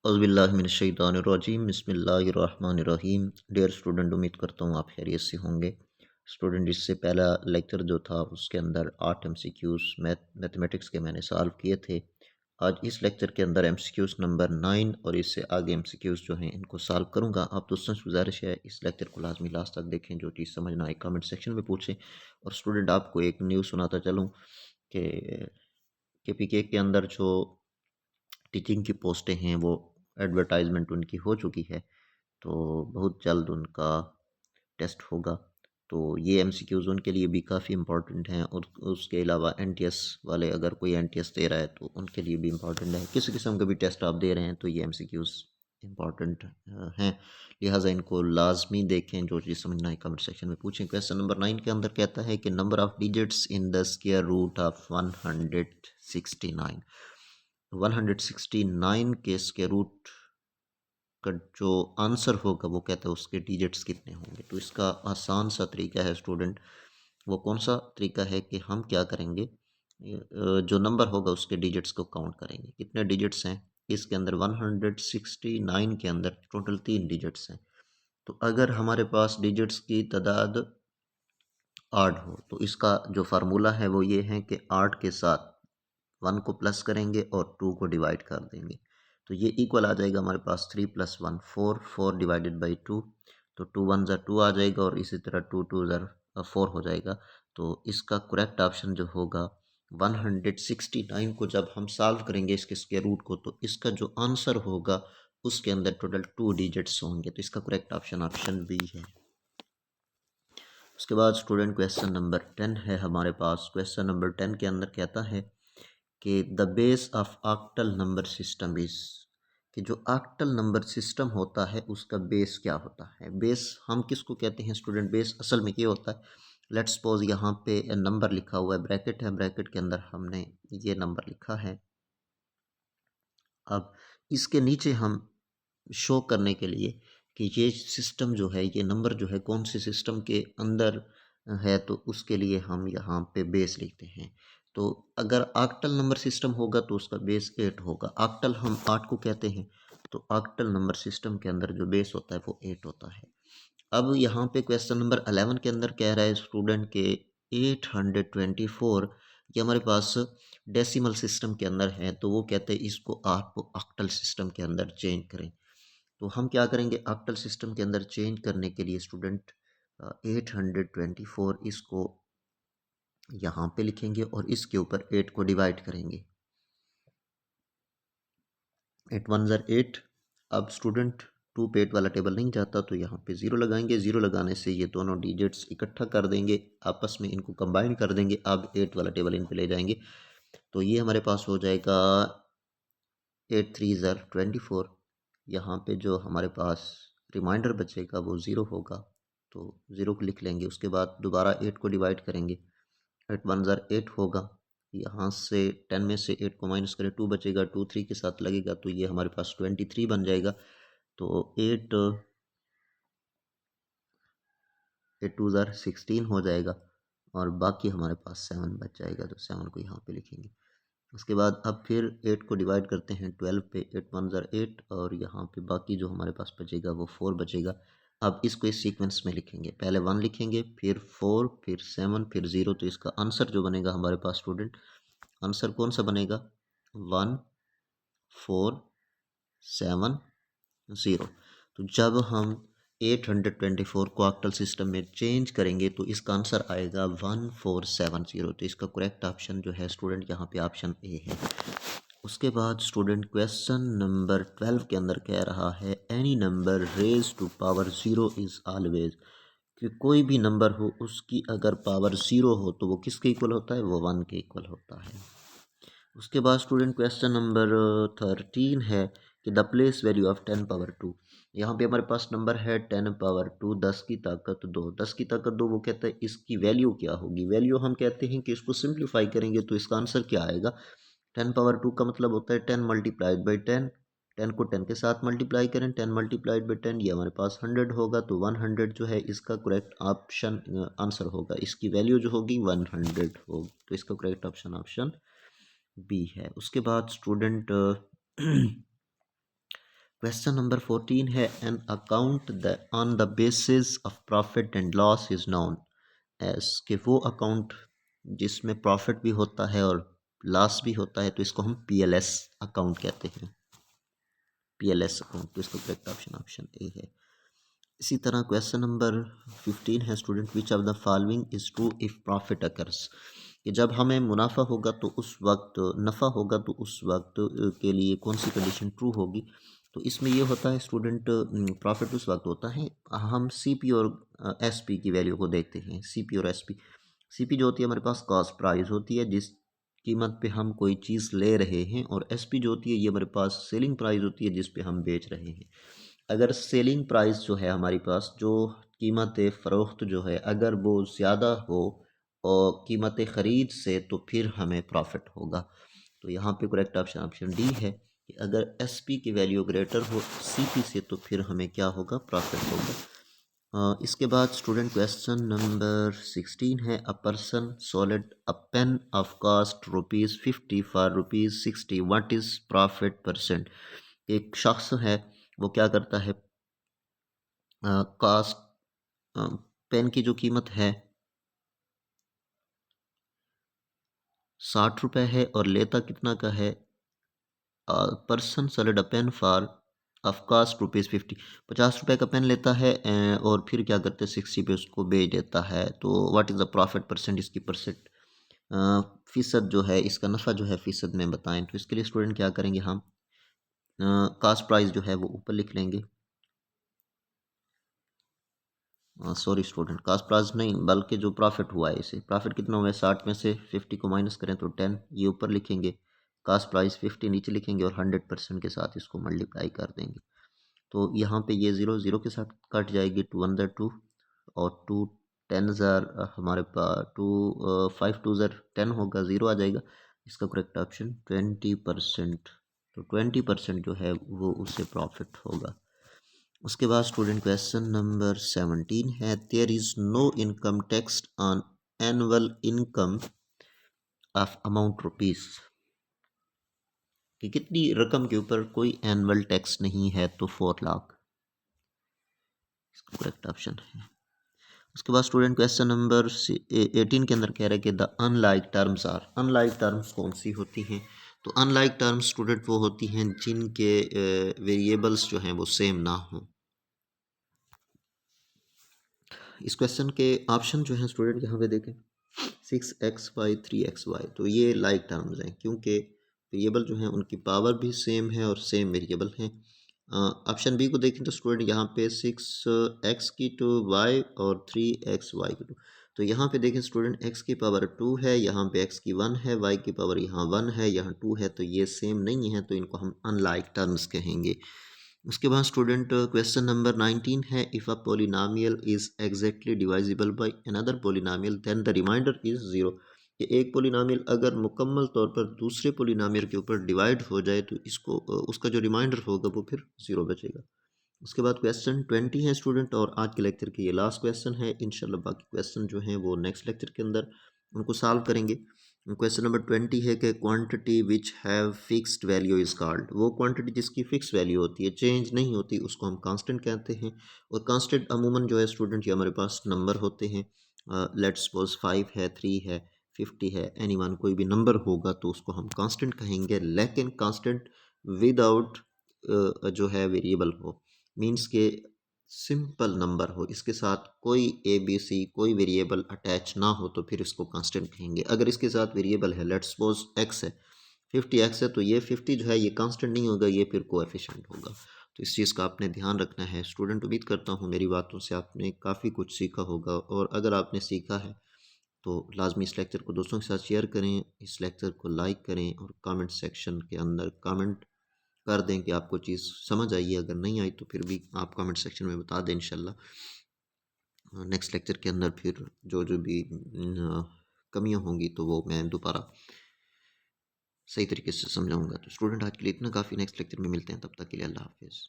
औज़ुबिल्लाहिमिनश्शैतानिर्रजीम बिस्मिल्लाहिर्रहमानिर्रहीम। Dear student, उम्मीद करता हूँ आप खैरियत से होंगे। स्टूडेंट, इससे पहला लेक्चर जो था उसके अंदर 8 एमसीक्यूज़ मैथमेटिक्स के मैंने सॉल्व किए थे। आज इस लेक्चर के अंदर एमसीक्यूज़ नंबर 9 और इससे आगे एमसीक्यूज़ जो हैं इनको सॉल्व करूँगा। आप दोस्तों से गुजारिश है इस लेक्चर को लाजमी लास्ट तक देखें, जो चीज़ समझ ना आए कमेंट सेक्शन में पूछें। और स्टूडेंट, आपको एक न्यूज़ सुनाता चलूँ कि केपीके के अंदर जो टीचिंग की पोस्टें हैं वो एडवर्टाइजमेंट उनकी हो चुकी है, तो बहुत जल्द उनका टेस्ट होगा। तो ये एमसीक्यूज़ उनके लिए भी काफ़ी इम्पोर्टेंट हैं, और उसके अलावा एनटीएस वाले अगर कोई एनटीएस दे रहा है तो उनके लिए भी इम्पोर्टेंट है। किसी किस्म का भी टेस्ट आप दे रहे हैं तो ये एमसीक्यूज़ इम्पॉर्टेंट हैं, लिहाजा इनको लाजमी देखें। जो चीज़ समझना है कमेंट सेक्शन में पूछें। क्वेश्चन नंबर 9 के अंदर कहता है कि number of digits in the square root of 169 169 के स्क्वायर रूट का जो आंसर होगा वो कहता है उसके डिजिट्स कितने होंगे। तो इसका आसान सा तरीका है स्टूडेंट, वो कौन सा तरीका है कि हम क्या करेंगे, जो नंबर होगा उसके डिजिट्स को काउंट करेंगे। कितने डिजिट्स हैं इसके अंदर? 169 के अंदर टोटल 3 डिजिट्स हैं। तो अगर हमारे पास डिजिट्स की तादाद 8 हो तो इसका जो फार्मूला है वो ये है कि 8 के साथ 1 को प्लस करेंगे और 2 को डिवाइड कर देंगे, तो ये इक्वल आ जाएगा हमारे पास 3 + 1 4, 4 डिवाइडेड बाई 2, तो 2 1 ज़ा 2 आ जाएगा, और इसी तरह 2 2 ज़ा 4 हो जाएगा। तो इसका करेक्ट ऑप्शन जो होगा 169 को जब हम सॉल्व करेंगे इसके स्क्वायर रूट को, तो इसका जो आंसर होगा उसके अंदर टोटल 2 डिजिट्स होंगे। तो इसका करेक्ट ऑप्शन ऑप्शन बी है। उसके बाद स्टूडेंट क्वेश्चन नंबर 10 है हमारे पास। क्वेश्चन नंबर 10 के अंदर कहता है कि the base of octal number system is, कि जो ऑक्टल नंबर सिस्टम होता है उसका बेस क्या होता है। बेस हम किसको कहते हैं स्टूडेंट? बेस असल में ये होता है, लेट्स सपोज यहाँ पे नंबर लिखा हुआ है, ब्रैकेट है, ब्रैकेट के अंदर हमने ये नंबर लिखा है। अब इसके नीचे हम शो करने के लिए कि ये सिस्टम जो है, ये नंबर जो है कौन से सिस्टम के अंदर है, तो उसके लिए हम यहाँ पे बेस लिखते हैं। तो अगर ऑक्टल नंबर सिस्टम होगा तो उसका बेस 8 होगा। ऑक्टल हम 8 को कहते हैं, तो ऑक्टल नंबर सिस्टम के अंदर जो बेस होता है वो 8 होता है। अब यहाँ पे क्वेश्चन नंबर 11 के अंदर कह रहा है स्टूडेंट के 824 ये हमारे पास डेसिमल सिस्टम के अंदर है, तो वो कहते हैं इसको आप ऑक्टल सिस्टम के अंदर चेंज करें। तो हम क्या करेंगे, ऑक्टल सिस्टम के अंदर चेंज करने के लिए स्टूडेंट 824 इसको यहाँ पे लिखेंगे और इसके ऊपर 8 को डिवाइड करेंगे। 8 1 ज़र 8। अब स्टूडेंट 2 पे 8 वाला टेबल नहीं जाता, तो यहाँ पे 0 लगाएंगे। 0 लगाने से ये दोनों डिजिट्स इकट्ठा कर देंगे, आपस में इनको कंबाइन कर देंगे। अब 8 वाला टेबल इन पे ले जाएंगे, तो ये हमारे पास हो जाएगा 8 3 ज़र 24। यहाँ पे जो हमारे पास रिमाइंडर बचेगा वो 0 होगा, तो 0 को लिख लेंगे। उसके बाद दोबारा 8 को डिवाइड करेंगे। 8 1 ज़र 8 होगा, यहाँ से 10 में से 8 को माइनस करें, 2 बचेगा, 2 3 के साथ लगेगा, तो ये हमारे पास 23 बन जाएगा। तो 8 8 2 ज़र 16 हो जाएगा, और बाकी हमारे पास 7 बच जाएगा, तो 7 को यहाँ पे लिखेंगे। उसके बाद अब फिर 8 को डिवाइड करते हैं 12 पे। 8 1 ज़र 8, और यहाँ पे बाकी जो हमारे पास बचेगा वो 4 बचेगा। अब इसको इस सीक्वेंस में लिखेंगे, पहले 1 लिखेंगे, फिर 4, फिर 7, फिर 0। तो इसका आंसर जो बनेगा हमारे पास स्टूडेंट, आंसर कौन सा बनेगा? 1 4 7 0। तो जब हम 824 को ऑक्टल सिस्टम में चेंज करेंगे तो इसका आंसर आएगा 1470। तो इसका करेक्ट ऑप्शन जो है स्टूडेंट यहाँ पे ऑप्शन ए है। उसके बाद स्टूडेंट क्वेश्चन नंबर 12 के अंदर कह रहा है any number raise to power 0 is always, कि कोई भी नंबर हो उसकी अगर पावर 0 हो तो वो किसके इक्वल होता है? वो 1 के इक्वल होता है। उसके बाद स्टूडेंट क्वेश्चन नंबर 13 है कि the place value of 10 power 2। यहाँ पे हमारे पास नंबर है 10 पावर 2, 10 की ताकत 2। 10 की ताकत 2, वो कहता है इसकी वैल्यू क्या होगी। वैल्यू हम कहते हैं कि इसको सिंप्लीफाई करेंगे तो इसका आंसर क्या आएगा। 10 पावर 2 का मतलब होता है 10 मल्टीप्लाइड बाई 10। 10 को 10 के साथ मल्टीप्लाई करें, 10 मल्टीप्लाइड बाई 10, ये हमारे पास 100 होगा। तो 100 जो है इसका करेक्ट ऑप्शन आंसर होगा, इसकी वैल्यू जो होगी 100 होगी। तो इसका करेक्ट ऑप्शन ऑप्शन बी है। उसके बाद स्टूडेंट क्वेश्चन नंबर 14 है an account on the basis of profit and loss is known as, कि वो अकाउंट जिसमें प्रॉफिट भी होता है और लॉस भी होता है तो इसको हम पीएलएस अकाउंट कहते हैं। पीएलएस अकाउंट, तो इसका करेक्ट ऑप्शन ऑप्शन ए है। इसी तरह क्वेश्चन नंबर 15 है student, which of the following is true if profit occurs, कि जब हमें मुनाफा होगा तो उस वक्त, नफ़ा होगा तो उस वक्त के लिए कौन सी कंडीशन ट्रू होगी। तो इसमें ये होता है स्टूडेंट, प्रॉफिट उस वक्त होता है, हम सीपी और एसपी की वैल्यू को देखते हैं। सीपी और एसपी, सीपी जो होती है हमारे पास कॉस्ट प्राइस होती है जिस कीमत पे हम कोई चीज़ ले रहे हैं, और एसपी जो होती है ये हमारे पास सेलिंग प्राइस होती है जिस पे हम बेच रहे हैं। अगर सेलिंग प्राइस जो है हमारे पास, जो कीमत फ़रोख्त जो है अगर वो ज़्यादा हो और कीमत ख़रीद से, तो फिर हमें प्रॉफिट होगा। तो यहाँ पे करेक्ट ऑप्शन ऑप्शन डी है कि अगर एसपी की वैल्यू ग्रेटर हो सीपी से तो फिर हमें क्या होगा, प्रॉफिट होगा। इसके बाद स्टूडेंट क्वेश्चन नंबर 16 है, a person sold a pain of cost ₹50 for ₹60, what is profit percent. एक शख्स है वो क्या करता है, कास्ट, पेन की जो कीमत है 60 रुपये है और लेता कितना का है, person sold a pen for of cost ₹50, 50 रुपये का पेन लेता है और फिर क्या करते हैं 60 पे उसको बेच देता है। तो what is the profit percent, इसकी परसेंट फ़ीसद जो है, इसका नफ़ा जो है फ़ीसद में बताएं। तो इसके लिए स्टूडेंट क्या करेंगे, हम कास्ट प्राइस जो है वो ऊपर लिख लेंगे। सॉरी स्टूडेंट, कास्ट प्राइस नहीं बल्कि जो प्रॉफिट हुआ है, इसे प्रॉफिट कितना हुआ है, 60 में से 50 को माइनस करें तो 10, ये ऊपर लिखेंगे। कास्ट प्राइस 50 नीचे लिखेंगे और 100% के साथ इसको मल्टीप्लाई कर देंगे। तो यहाँ पे ये ज़ीरो ज़ीरो के साथ कट जाएगी, 2 1 2 और 2 10 हमारे पास 2 5 2 10 होगा, ज़ीरो आ जाएगा। इसका करेक्ट ऑप्शन 20%। तो 20% जो है वो उससे प्रॉफिट होगा। उसके बाद स्टूडेंट क्वेश्चन नंबर 17 है, there is no income tax on annual income of amount rupees, कि कितनी रकम के ऊपर कोई एनुअल टैक्स नहीं है, तो 4 लाख इसका करेक्ट ऑप्शन है। उसके बाद स्टूडेंट क्वेश्चन नंबर 18 के अंदर कह रहे हैं कि the unlike terms are, unlike terms कौन सी होती हैं। तो अनलाइक टर्म्स स्टूडेंट वो होती हैं जिनके वेरिएबल्स जो हैं वो सेम ना हों। इस क्वेश्चन के ऑप्शन जो हैं स्टूडेंट यहाँ पे देखें, 6xy 3xy, तो ये लाइक टर्म्स हैं क्योंकि वेरिएबल जो हैं उनकी पावर भी सेम है और सेम वेरिएबल हैं। ऑप्शन बी को देखें तो स्टूडेंट यहाँ पे 6x की टू y और 3xy की टू, तो यहाँ पे देखें स्टूडेंट x की पावर 2 है, यहाँ पे x की 1 है, y की पावर यहाँ 1 है, यहाँ 2 है, तो ये सेम नहीं है, तो इनको हम अनलाइक टर्म्स कहेंगे। उसके बाद स्टूडेंट क्वेश्चन नंबर 19 है, if a polynomial is exactly divisible by another polynomial then the remainder is zero, कि एक पोलिनोमियल अगर मुकम्मल तौर पर दूसरे पोलिनोमियल के ऊपर डिवाइड हो जाए तो इसको उसका जो रिमाइंडर होगा वो फिर ज़ीरो बचेगा। उसके बाद क्वेश्चन 20 है स्टूडेंट, और आज के लेक्चर के ये लास्ट क्वेश्चन है। इंशाल्लाह बाकी क्वेश्चन जो हैं वो नेक्स्ट लेक्चर के अंदर उनको सॉल्व करेंगे। क्वेश्चन नंबर 20 है कि quantity which have fixed value is called, वो क्वांटिटी जिसकी फिक्स वैल्यू होती है, चेंज नहीं होती, उसको हम कांस्टेंट कहते हैं। और कांस्टेंट अमूमन जो है स्टूडेंट ये हमारे पास नंबर होते हैं। लेट्स सपोज 5 है, 3 है, 50 है, एनी वन कोई भी नंबर होगा तो उसको हम कांस्टेंट कहेंगे, लेकिन कांस्टेंट विदाउट जो है वेरिएबल हो, मीन्स के सिंपल नंबर हो, इसके साथ कोई ए बी सी कोई वेरिएबल अटैच ना हो, तो फिर इसको कांस्टेंट कहेंगे। अगर इसके साथ वेरिएबल है, लेट्स सपोज एक्स है, 50x है, तो ये 50 जो है ये कांस्टेंट नहीं होगा, ये फिर कोएफिशिएंट होगा। तो इस चीज़ का आपने ध्यान रखना है स्टूडेंट। उम्मीद करता हूँ मेरी बातों से आपने काफ़ी कुछ सीखा होगा, और अगर आपने सीखा है तो लाजमी इस लेक्चर को दोस्तों के साथ शेयर करें, इस लेक्चर को लाइक करें और कमेंट सेक्शन के अंदर कमेंट कर दें कि आपको चीज़ समझ आई है। अगर नहीं आई तो फिर भी आप कमेंट सेक्शन में बता दें। इंशाल्लाह नेक्स्ट लेक्चर के अंदर फिर जो जो भी कमियां होंगी तो वो मैं दोबारा सही तरीके से समझाऊंगा। तो स्टूडेंट आज के लिए इतना काफ़ी, नेक्स्ट लेक्चर में मिलते हैं, तब तक के लिए अल्लाह हाफिज़।